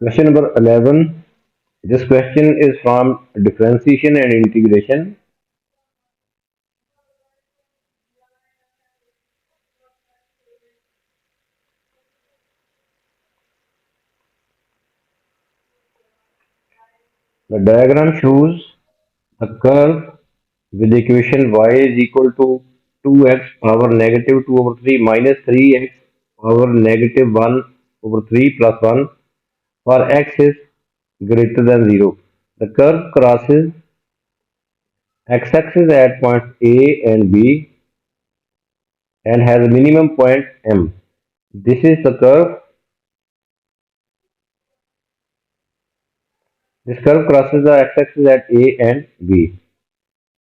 Question number 11. This question is from differentiation and integration. The diagram shows a curve with the equation y is equal to 2x power negative 2 over 3 minus 3x power negative 1 over 3 plus 1 for x is greater than 0. The curve crosses x-axis at points A and B and has a minimum point M. This is the curve. This curve crosses the x-axis at A and B.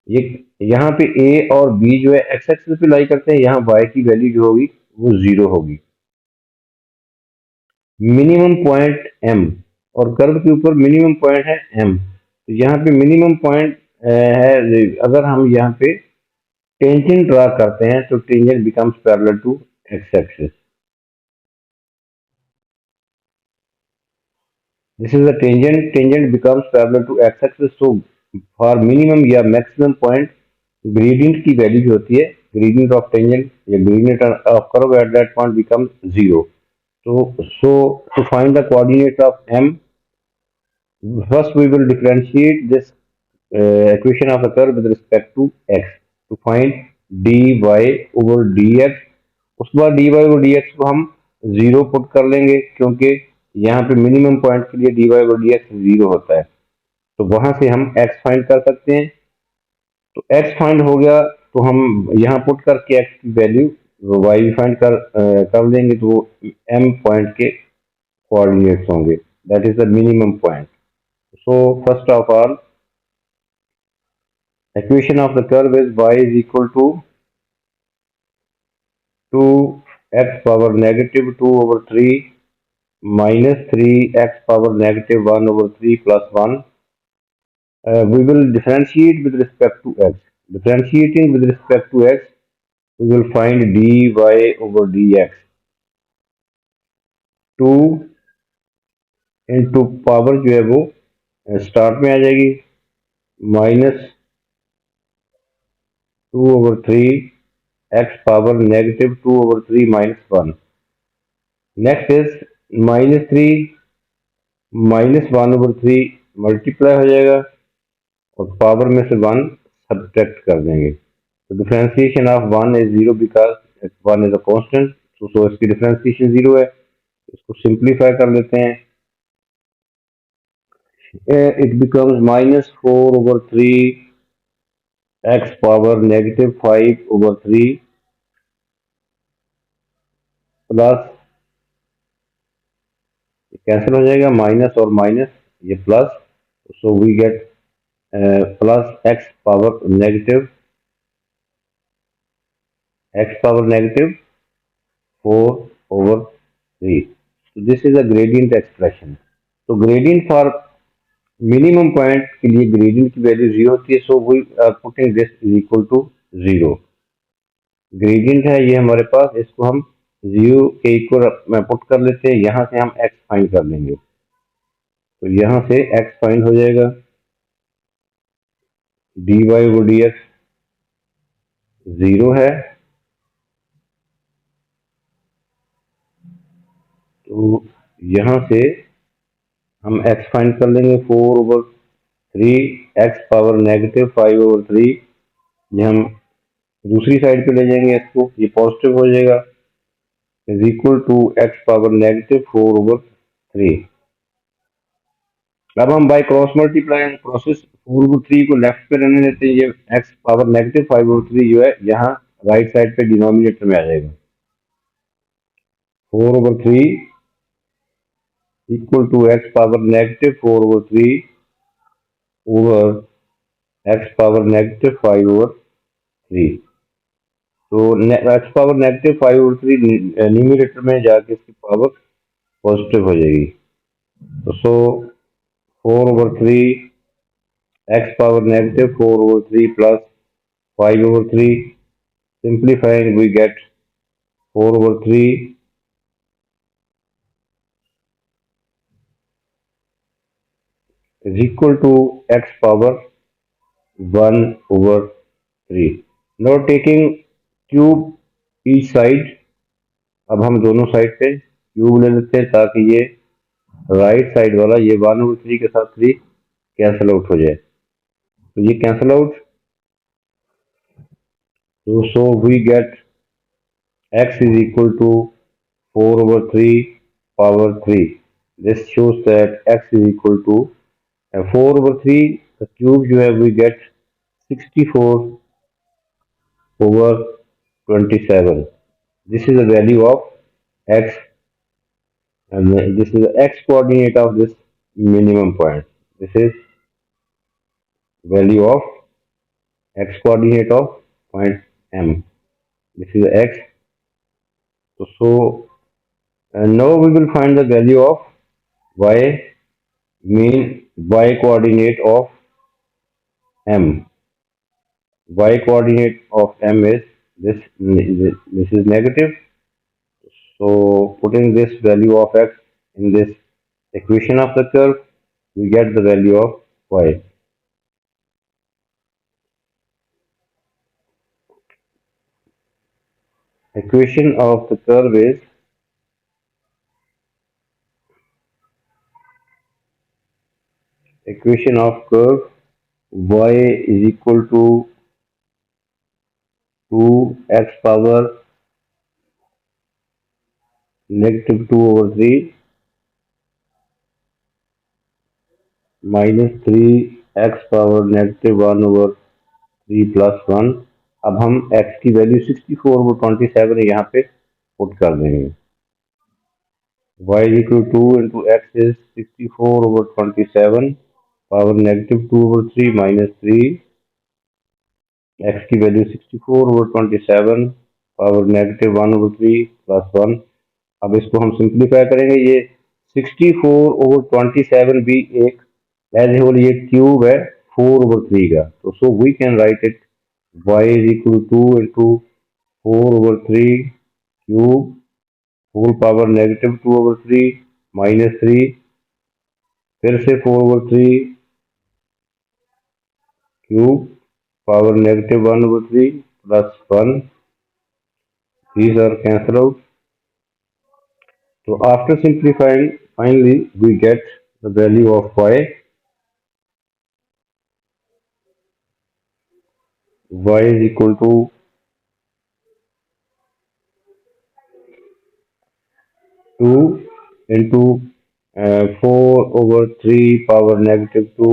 ये यहाँ पे A और B जो है x axis पे लाई करते हैं, यहाँ y की वैल्यू जो होगी वो 0 होगी। मिनिमम पॉइंट M और कर्व के ऊपर मिनिमम पॉइंट है M, तो यहाँ पे मिनिमम पॉइंट है। अगर हम यहाँ पे टेंजेंट ड्रा करते हैं तो tangent becomes parallel to X axis. This is the tangent, tangent becomes parallel to X axis. So for minimum या मैक्सिमम पॉइंट ग्रेडियंट की वैल्यू जो होती है, ग्रेडियंट ऑफ टेंजेंट या gradient of curve at that point becomes 0। So to find the coordinates of M, first we will differentiate this equation of the curve with respect to x to find dy over dx। उसके बाद dy over dx को हम 0 put कर लेंगे, क्योंकि यहाँ पे minimum point के लिए dy over dx 0 होता है, तो वहां से हम x फाइंड कर सकते हैं। तो x फाइंड हो गया तो हम यहाँ पुट करके x की वैल्यू y फाइंड कर लेंगे, तो वो m पॉइंट के कोऑर्डिनेट्स होंगे, that is the minimum point. So first of all equation of the curve is y is equal to 2x power negative 2 over 3 minus 3x power negative 1 over 3 plus 1. We will differentiate with respect to x. Differentiating with respect to x, we will find dy over dx। 2 into power जो है वो start में आ जाएगी minus 2 over 3 x power negative 2 over 3 minus 1। Next is minus 3 minus 1 over 3 multiply हो जाएगा और power में से 1 सब्ट्रैक्ट कर देंगे। तो differentiation of 1 is 0 because 1 is a constant, so इसकी डिफरेंशिएशन 0 है। इसको सिंप्लीफाई कर लेते हैं, it becomes minus 4 over 3 x power negative 5 over 3 plus, cancel हो जाएगा माइनस और माइनस, ये plus, so we get plus x power negative 4 over 3। So this is a gradient expression। तो gradient for minimum point के लिए gradient की value 0 होती है, so we are putting this is equal to 0। gradient है ये हमारे पास, इसको हम 0 के इक्वल में पुट कर लेते हैं, यहाँ से हम x फाइंड कर लेंगे, तो यहाँ से x फाइंड हो जाएगा, dy over dx 0 है, तो यहाँ से हम x फाइंड कर लेंगे 4 over 3 x power negative 5 over 3। ये हम दूसरी साइड पे ले जाएंगे इसको, ये पॉजिटिव हो जाएगा, is equal to x power negative 4 over 3। अब हम by cross multiply process 4 over 3 को लेफ्ट पे रहने देते हैं, ये x पावर नेगेटिव 5 over 3 जो है यहाँ राइट साइड पे डिनोमिनेटर में आ जाएगा। 4 over 3 equal to x power negative 4 over 3 over x power negative 5 over 3। तो x power negative 5 over 3 numerator में जाके इसकी पावर पॉजिटिव हो जाएगी, तो so 4 over 3 x power negative 4 over 3 plus 5 over 3 simplifying we get 4 over 3 is equal to x power 1 over 3. Now taking cube each side, अब हम दोनों साइड पे क्यूब ले लेते हैं ताकि ये राइट साइड वाला ये 1/3 के साथ 3 कैंसिल आउट हो जाए, तो ये कैंसिल आउट, तो so we get x is equal to 4 over 3 power 3. This shows that x is equal to 4 over 3 the cube जो है we get 64 over 27. This is the value of x, and this is the x coordinate of this minimum point. This is value of x coordinate of point M. This is the x. So and now we will find the value of y, mean y coordinate of M. Y coordinate of M is this is negative. So putting this value of x in this equation of the curve, we get the value of y. Equation of the curve is equation of curve y is equal to 2x power negative 2 over 3 minus 3x power negative 1 over 3 plus 1. अब हम x की value 64 over 27 यहाँ पे put कर देंगे. Y is equal to 2 into x is 64 over 27 power negative 2 over 3 minus 3, x की value 64 over 27 power negative 1 over 3 plus 1. अब इसको हम सिंप्लीफाई करेंगे, ये 64 over 27 भी एक एज होल ये क्यूब है 4 over 3 का, तो so we can write it y is equal to 2 into 4 over 3 cube whole power negative 2 over 3 minus 3, फिर से 4 over 3 cube power negative 1 over 3 plus 1. These are cancelled out. So after simplifying, finally we get the value of y. Y is equal to 2 into 4 over 3 power negative 2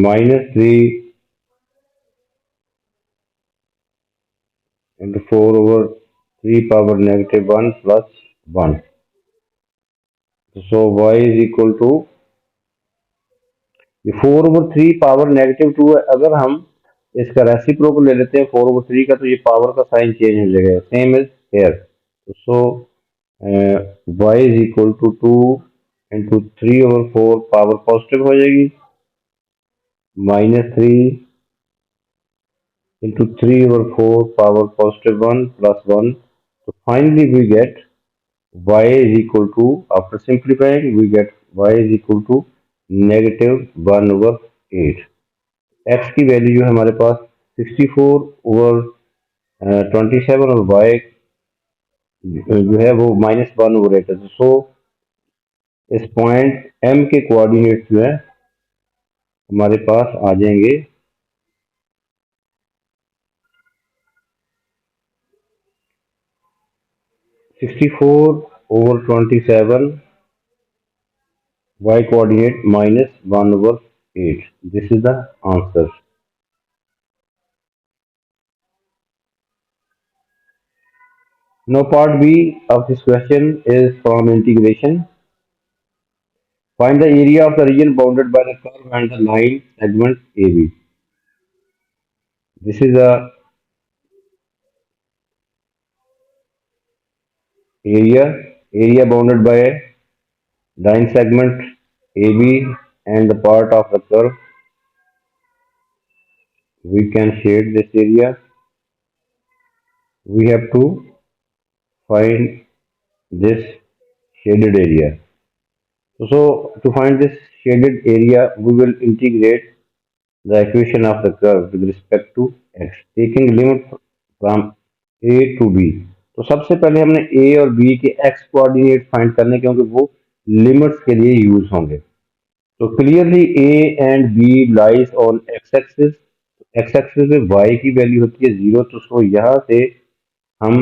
minus 3 into 4 over 3 power negative 1 plus 1. So y is equal to ये 4 over 3 power negative 2 है, अगर हम इसका reciprocal ले लेते हैं 4 over 3 का, तो ये पावर का साइन चेंज हो जाएगा, same is here. So y is equal to 2 into 3 over 4 power positive हो जाएगी minus 3 into 3 over 4 power positive 1 plus 1. So finally we get y is equal to, after simplifying we get y is equal to negative 1 over 8. x की value जो है हमारे पास 64 over 27 और y जो है वो -1 over 8 है. सो इस पॉइंट m के कोऑर्डिनेट जो है हमारे पास आ जाएंगे 64 over 27 y coordinate -1 over 8. This is the answer. Now part B of this question is from integration. Find the area of the region bounded by the curve and the line segment AB. This is the area bounded by a line segment AB and the part of the curve. We can shade this area. we have to find this shaded area. So to find this shaded area, we will integrate the equation of the curve with respect to x, taking limit from a to b. तो सबसे पहले हमने a और b के x coordinate find करने क्योंकि वो limits के लिए यूज होंगे. तो clearly a and b lies on x axis पे y की वैल्यू होती है 0. तो सो हम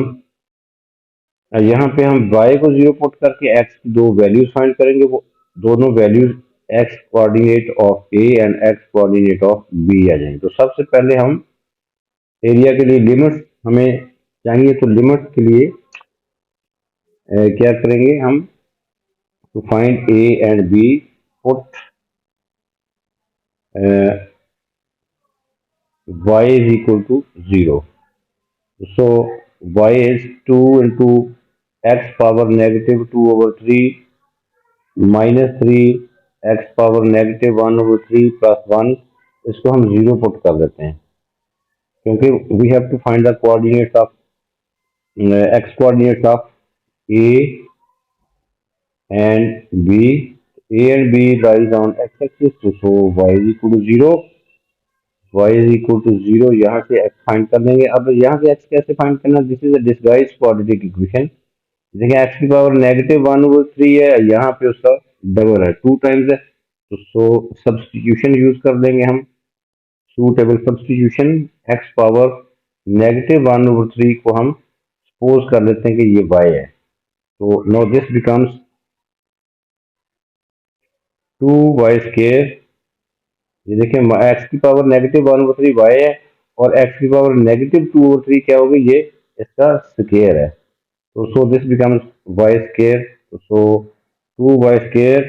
यहाँ पे हम y को 0 पुट करके x की दो वैल्यूज फाइंड करेंगे. वो दोनों values x coordinate of a and x coordinate of b आ जाएंगे. तो सबसे पहले हम एरिया के लिए लिमिट्स हमें चाहिए. तो लिमिट्स के लिए क्या करेंगे हम, to find a and b, put y is equal to 0. So y is 2 into x power negative 2 over 3 minus 3 x power negative 1 over 3 plus 1. इसको हम 0 पुट कर देते हैं क्योंकि we have to find the coordinates of x coordinates of a and b. a and b lies on x axis, so y is equal to 0. y is equal to 0. यहाँ से x find कर लेंगे. अब यहाँ से x कैसे find करना, this is a disguise quadratic equation. देखिए x की पावर नेगेटिव 1 ओवर 3 है, यहाँ पे उसका डबल है, 2 टाइम्स है. तो सो सब्सटीट्यूशन यूज कर लेंगे हम. Suitable substitution, x power negative 1 over 3 को हम सपोज कर लेते हैं कि ये y है. तो no this becomes 2y square. ये देखिए x की पावर नेगेटिव 1 ओवर 3 y है और x की पावर नेगेटिव 2 ओवर 3 क्या होगी, ये इसका स्केयर है. तो so this becomes y square. तो so 2y square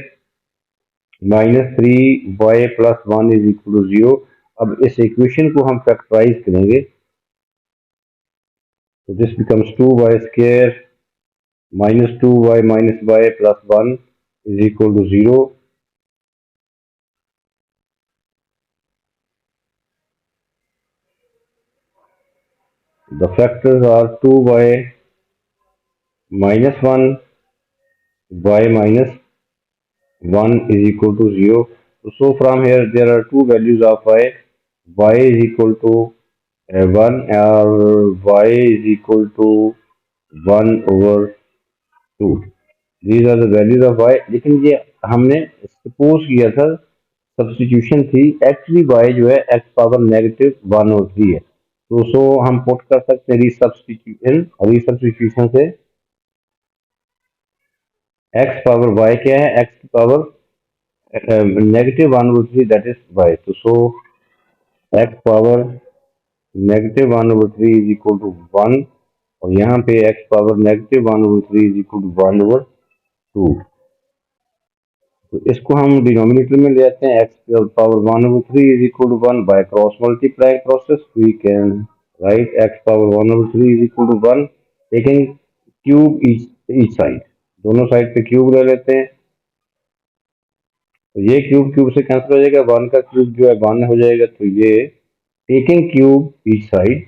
minus 3y plus 1 is equal to 0. अब इस इक्वेशन को हम फैक्टराइज करेंगे. तो this becomes 2y square minus 2y minus y plus 1 is equal to 0. The factors are 2y minus 1, y minus 1 is equal to 0. So from here there are two values of y. Y is equal to 1 or y is equal to 1 over 2. These are the values of y. लेकिन ये हमने suppose किया था, substitution थी. Actually y जो है x power negative 1 और 3 है. तो सो हम पुट कर सकते हैं रीसब्सटीट्यूशन से. x पावर y क्या है, x की power negative 1 over 3 that is y. तो so x power negative 1 over 3 is equal to 1 और यहाँ पे x power negative 1 over 3 is equal to 1 over 2. तो इसको हम डिनोमिनेटर में ले आते हैं. x power 1 over 3 is equal to 1. By cross multiplying process we can write x power 1 over 3 is equal to 1, taking cube each side. दोनों side पे cube ले लेते हैं. तो ये क्यूब क्यूब से कैंसिल हो जाएगा, 1 का क्यूब जो है 1 हो जाएगा. तो ये taking cube each side,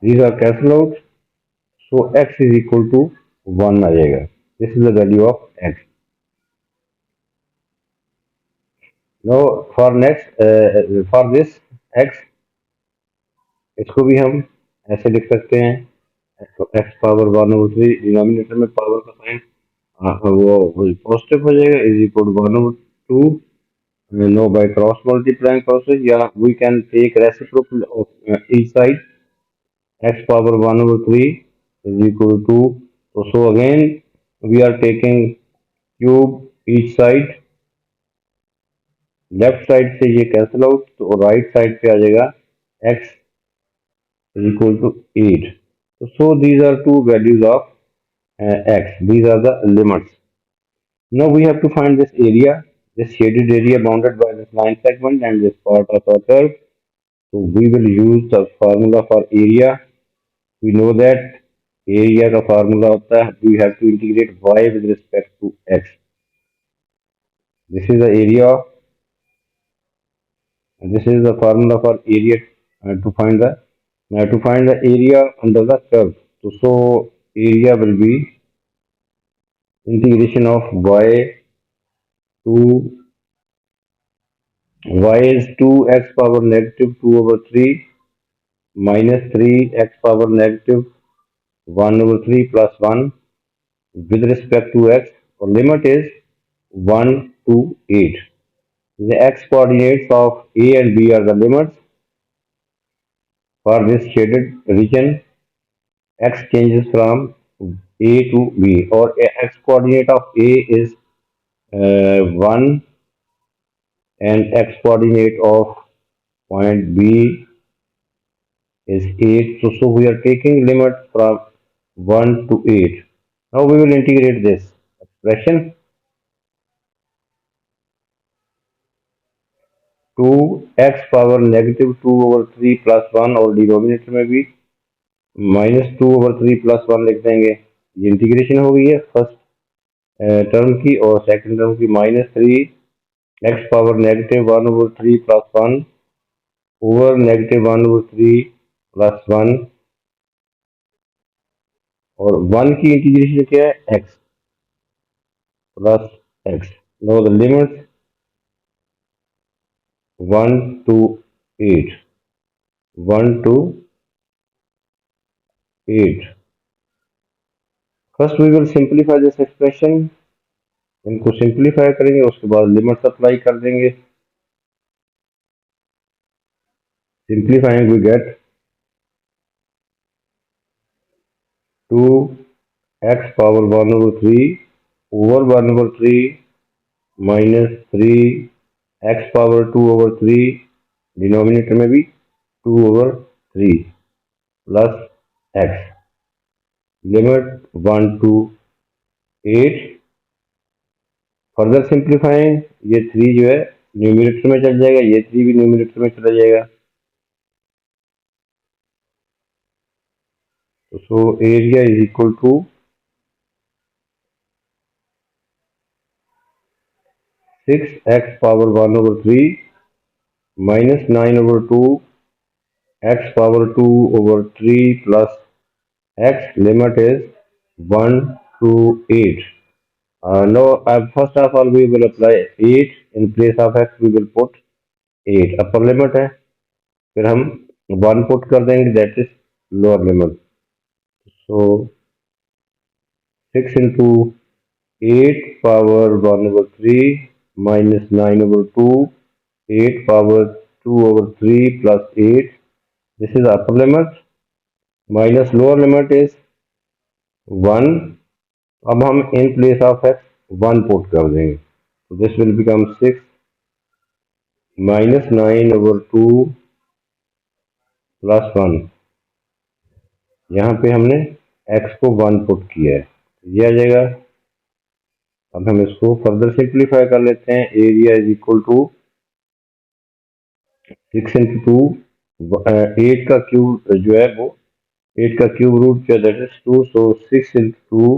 these are cancel out. So x is equal to 1 आ जाएगा. This is the value of x. Now for for this x, इसको भी हम ऐसे लिख सकते हैं. तो x पावर 1 ओवर 3, डिनोमिनेटर में पावर का साइन वो पॉजिटिव हो जाएगा, is equal to 1 over 2. No by cross multiplying process, या we can take reciprocal of each side. x power 1 over 3 is equal to 2. So again we are taking cube each side. Left side से ये cancel out, तो right side पे आ जाएगा x is equal to 8. So these are two values of x. These are the limits. Now we have to find this area, this shaded area bounded by this line segment and this part of our curve. So we will use the formula for area. We know that area का formula होता है, we have to integrate y with respect to x. This is the area This is the formula for area to find the area under the curve. So area will be integration of to y is 2x power negative 2 over 3 minus 3x power negative 1 over 3 plus 1 with respect to x. The limit is 1 to 8. The x coordinates of a and b are the limits for this shaded region. X changes from a to b, or x coordinate of a is 1 and x coordinate of point b is 8. So we are taking limit from 1 to 8. Now we will integrate this expression. 2x power negative 2 over 3 plus 1, और denominator में भी -2/3 plus 1 लिख देंगे. ये integration हो गई है first term की, और सेकंड टर्म की -3x power negative 1/3 plus 1 over negative 1/3 plus 1, और 1 की इंटीग्रेशन क्या है x plus x. Know the limits 1 to 8. 1 to 8. First we will simplify this expression. इनको सिंप्लीफाई करेंगे, उसके बाद लिमिट्स अप्लाई कर देंगे. Simplifying we get 2x power 1/3 over 1/3 minus 3x power 2/3, denominator में भी 2/3 plus x. Limit 1 to 8. Further simplifying, ये 3 जो है न्यूमिनेटर में चल जाएगा, ये 3 भी न्यूमिनेटर में चला जाएगा. So area is equal to 6x power 1/3 minus 9/2 x power 2/3 plus x. Limit is 1 to 8. Now first of all we will apply 8 in place of x. We will put 8. Upper limit है, फिर हम 1 put कर देंगे, that is lower limit. So 6 into 8 power 1/3 minus 9/2, 8 power 2/3 plus 8. This is upper limit. Minus lower limit is 1. अब हम in place of x 1 put कर देंगे. So this will become 6 minus 9/2 plus 1. यहाँ पे हमने x को 1 पुट किया है, ये आ जाएगा. अब हम इसको फर्दर सिंप्लीफाई कर लेते हैं. Area is equal to 6 into 2, 8 का क्यूब जो है वो 8 का क्यूब रूट क्या, that is 2. So 6 into 2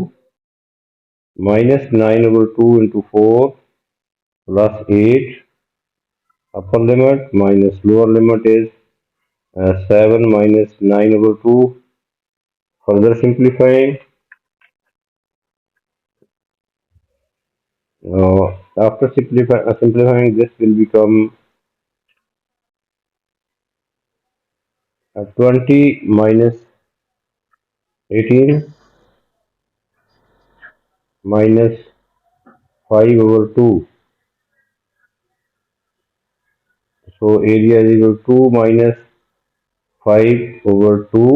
minus 9/2 into 4 plus 8. Upper limit minus lower limit is 7 minus 9/2. Further simplifying, after simplifying this will become 20 minus 18 minus 5/2. So area is equal to 2 minus 5/2.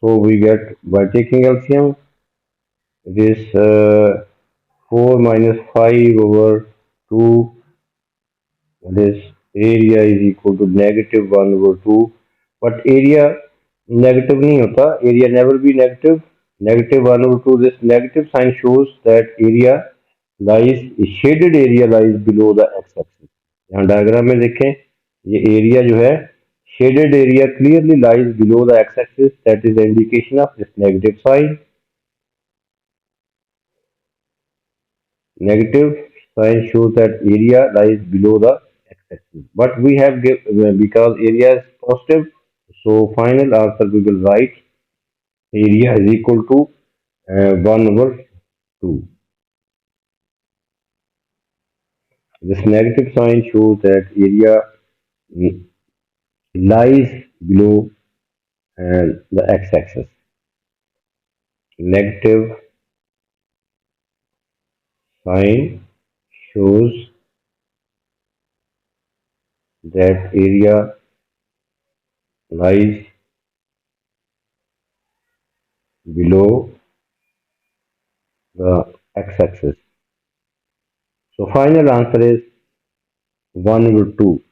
So we get, by taking LCM, it is 4 minus 5/2. That is area is equal to -1/2. But area negative नहीं होता, area never be negative. -1/2, this negative sign shows that area lies, shaded area lies below the x-axis. यहाँ diagram में देखें, ये area जो है shaded area clearly lies below the x-axis. That is the indication of this negative sign. Negative sign shows that area lies below the x-axis. But we have give, because area is positive, so final answer we will write area is equal to 1 over 2. This negative sign shows that area mm, lies below the x-axis. Negative sign shows that area lies below the x-axis. So final answer is 1 over 2.